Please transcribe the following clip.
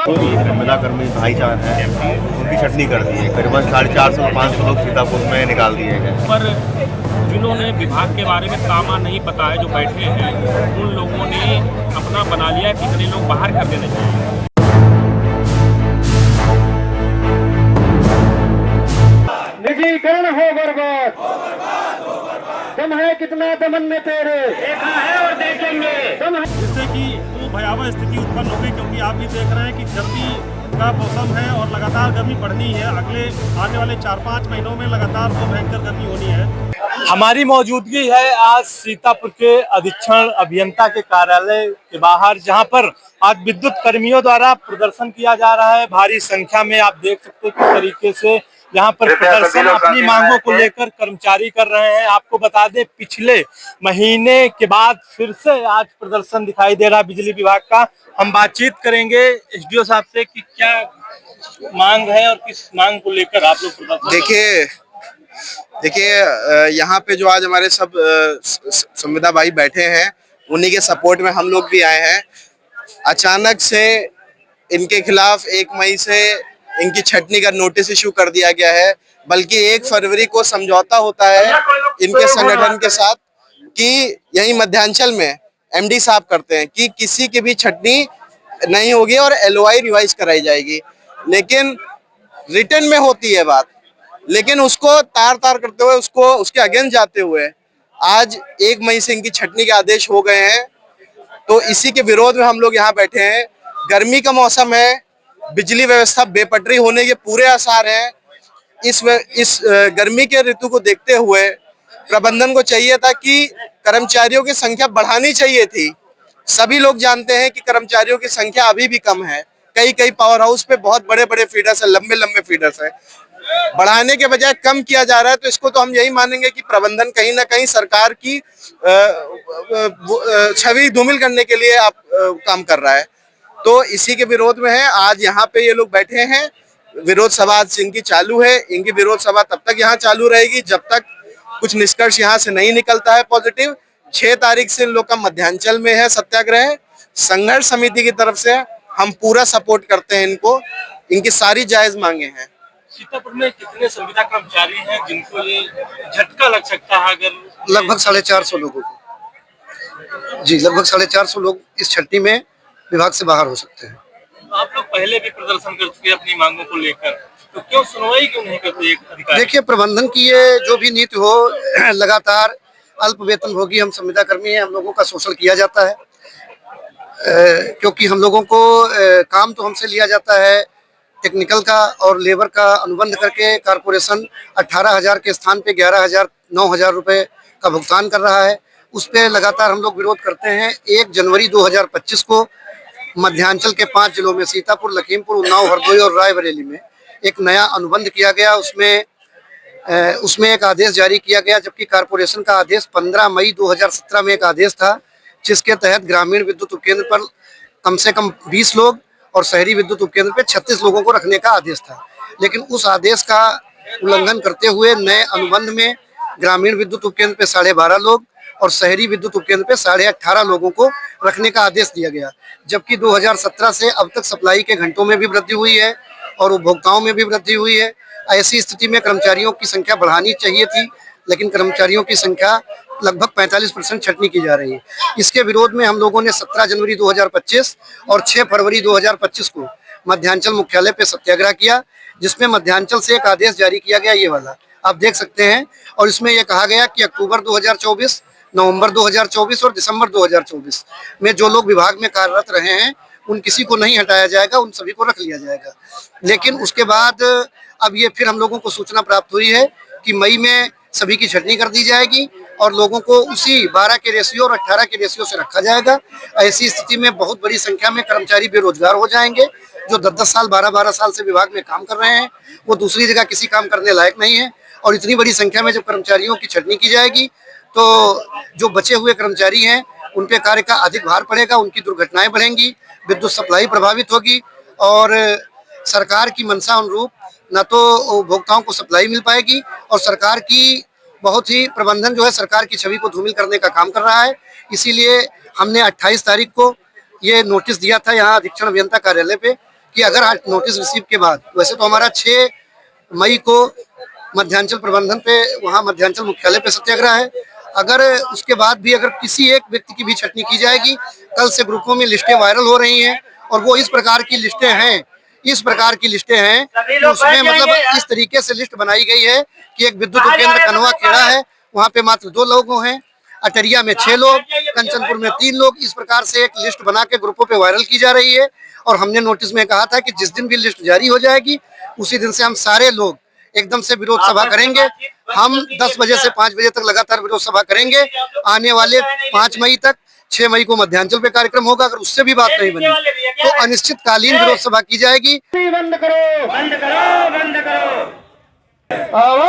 संविदा कर्मी भाईचारा है, उनकी छटनी कर दी है। करीबन 450-500 लोग सीतापुर में निकाल दिए गए। पर जिन्होंने विभाग के बारे में तामा नहीं पता है, जो बैठे हैं, उन लोगों ने अपना बना लिया कि इतने लोग बाहर कर देने चाहिए। निजीकरण हो बर्बाद, दम है कितना दमन में तेरे, देखा है और देखेंगे, दम है। जिससे कि वो भयावह स्थिति उत्पन्न हो गई, क्योंकि आप भी देख रहे हैं कि गर्मी का मौसम है और लगातार गर्मी बढ़नी है। अगले आने वाले 4-5 महीनों में लगातार वो भयंकर गर्मी होनी है। हमारी मौजूदगी है आज सीतापुर के अधीक्षण अभियंता के कार्यालय के बाहर, जहां पर आज विद्युत कर्मियों द्वारा प्रदर्शन किया जा रहा है। भारी संख्या में आप देख सकते हैं किस तरीके से यहाँ पर प्रदर्शन अपनी मांगों को लेकर कर्मचारी कर रहे हैं। आपको बता दें, पिछले महीने के बाद फिर से आज प्रदर्शन दिखाई दे रहा है बिजली विभाग का। हम बातचीत करेंगे एसडीओ साहब से कि क्या मांग है और किस मांग को लेकर आप लोग प्रदर्शन। देखिए यहाँ पे जो आज हमारे सब संविदा भाई बैठे हैं, उन्हीं के सपोर्ट में हम लोग भी आए हैं। अचानक से इनके खिलाफ 1 मई से इनकी छटनी का नोटिस इशू कर दिया गया है, बल्कि 1 फरवरी को समझौता होता है इनके संगठन के साथ कि यही मध्यांचल में एमडी साहब करते हैं कि किसी की भी छटनी नहीं होगी और एलओआई रिवाइज कराई जाएगी। लेकिन रिटर्न में होती है बात, लेकिन उसको तार करते हुए, उसको उसके अगेंस्ट जाते हुए आज 1 मई से इनकी छटनी के आदेश हो गए हैं। तो इसी के विरोध में हम लोग यहाँ बैठे हैं। गर्मी का मौसम है, बिजली व्यवस्था बेपटरी होने के पूरे आसार हैं। इस गर्मी के ऋतु को देखते हुए प्रबंधन को चाहिए था कि कर्मचारियों की संख्या बढ़ानी चाहिए थी। सभी लोग जानते हैं कि कर्मचारियों की संख्या अभी भी कम है। कई पावर हाउस पे बहुत बड़े फीडर्स है, लंबे फीडर्स है। बढ़ाने के बजाय कम किया जा रहा है। तो इसको तो हम यही मानेंगे कि प्रबंधन कहीं ना कहीं सरकार की छवि धूमिल करने के लिए आप काम कर रहा है। तो इसी के विरोध में है आज यहाँ पे ये लोग बैठे हैं। विरोध सभा आज इनकी चालू है। इनकी विरोध सभा तब तक यहाँ चालू रहेगी जब तक कुछ निष्कर्ष यहाँ से नहीं निकलता है पॉजिटिव। 6 तारीख से इन लोग का मध्यांचल में है सत्याग्रह। संघर्ष समिति की तरफ से हम पूरा सपोर्ट करते हैं इनको। इनकी सारी जायज मांगे हैं। सीतापुर में कितने संविदा कर्मचारी हैं जिनको ये झटका लग सकता है? अगर लगभग 450 लोगों को, जी लगभग 450 लोग इस छटनी में विभाग से बाहर हो सकते हैं। आप लोग पहले भी प्रदर्शन कर चुके हैं अपनी मांगों को लेकर, तो क्यों सुनवाई क्यों नहीं करते अधिकारी? देखिए, प्रबंधन की ये जो भी नीति हो, लगातार अल्प वेतन भोगी हम संविदा कर्मी हैं, हम लोगों का शोषण किया जाता है। क्योंकि हम लोगों को काम तो हमसे लिया जाता है टेक्निकल का और लेबर का अनुबंध करके कारपोरेशन 18,000 के स्थान पे 11,000 9,000 रुपये का भुगतान कर रहा है। उस पर लगातार हम लोग विरोध करते हैं। 1 जनवरी 2025 को मध्यांचल के 5 जिलों में सीतापुर, लखीमपुर, उन्नाव, हरदोई और रायबरेली में एक नया अनुबंध किया गया। उसमें एक आदेश जारी किया गया, जबकि कारपोरेशन का आदेश 15 मई 2017 में एक आदेश था, जिसके तहत ग्रामीण विद्युत उपकेंद्र पर कम से कम 20 लोग और शहरी विद्युत उपकेंद्र पर 36 लोगों को रखने का आदेश था। लेकिन उस आदेश का उल्लंघन करते हुए नए अनुबंध में ग्रामीण विद्युत उपकेंद्र पे 12.5 लोग और शहरी विद्युत उपकेंद्र पे 18.5 लोगों को रखने का आदेश दिया गया। जबकि 2017 से अब तक सप्लाई के घंटों में भी वृद्धि हुई है और उपभोक्ताओं में भी वृद्धि हुई है। ऐसी स्थिति में कर्मचारियों की संख्या बढ़ानी चाहिए थी, लेकिन कर्मचारियों की संख्या लगभग 45% छटनी की जा रही है। इसके विरोध में हम लोगों ने 17 जनवरी 2025 और 6 फरवरी 2025 को मध्यांचल मुख्यालय पे सत्याग्रह किया, जिसमें मध्यांचल से एक आदेश जारी किया गया, ये वाला आप देख सकते हैं। और इसमें यह कहा गया कि अक्टूबर 2024, नवंबर 2024 और दिसंबर 2024 में जो लोग विभाग में कार्यरत रहे हैं उन किसी को नहीं हटाया जाएगा, उन सभी को रख लिया जाएगा। लेकिन उसके बाद अब ये फिर हम लोगों को सूचना प्राप्त हुई है कि मई में सभी की छटनी कर दी जाएगी और लोगों को उसी 12 के रेशियो और 18 के रेशियो से रखा जाएगा। ऐसी स्थिति में बहुत बड़ी संख्या में कर्मचारी बेरोजगार हो जाएंगे। जो 10-10 साल 12-12 साल से विभाग में काम कर रहे हैं वो दूसरी जगह किसी काम करने लायक नहीं है। और इतनी बड़ी संख्या में जब कर्मचारियों की छटनी की जाएगी तो जो बचे हुए कर्मचारी हैं उन पे कार्य का अधिक भार पड़ेगा, उनकी दुर्घटनाएं बढ़ेंगी, विद्युत सप्लाई प्रभावित होगी और सरकार की मंशा अनुरूप न तो उपभोक्ताओं को सप्लाई मिल पाएगी और सरकार की बहुत ही प्रबंधन जो है सरकार की छवि को धूमिल करने का काम कर रहा है। इसीलिए हमने 28 तारीख को ये नोटिस दिया था यहाँ अधीक्षण अभियंता कार्यालय पे कि अगर आज नोटिस रिसीव के बाद, वैसे तो हमारा 6 मई को मध्यांचल प्रबंधन पे, वहाँ मध्यांचल मुख्यालय पे सत्याग्रह है, अगर उसके बाद भी अगर किसी एक व्यक्ति की भी छटनी की जाएगी, कल से ग्रुपों में लिस्टें वायरल हो रही हैं और वो इस प्रकार की लिस्टें हैं कि उसमें मतलब इस तरीके से लिस्ट बनाई गई है कि एक विद्युत उपकेंद्र कनवा खेड़ा है, वहाँ पे मात्र 2 लोग हैं, अटरिया में 6 लोग, कंचनपुर में 3 लोग, इस प्रकार से एक लिस्ट बना के ग्रुपों पे वायरल की जा रही है। और हमने नोटिस में कहा था कि जिस दिन भी लिस्ट जारी हो जाएगी उसी दिन से हम सारे लोग एकदम से विरोध सभा करेंगे। हम 10 बजे से 5 बजे तक लगातार विरोध सभा करेंगे। आने वाले 5 मई तक, 6 मई को मध्यांचल पे कार्यक्रम होगा। अगर उससे भी बात नहीं बनी तो अनिश्चितकालीन विरोध सभा की जाएगी। बंद करो, बंद करो, बंद करो। आवाज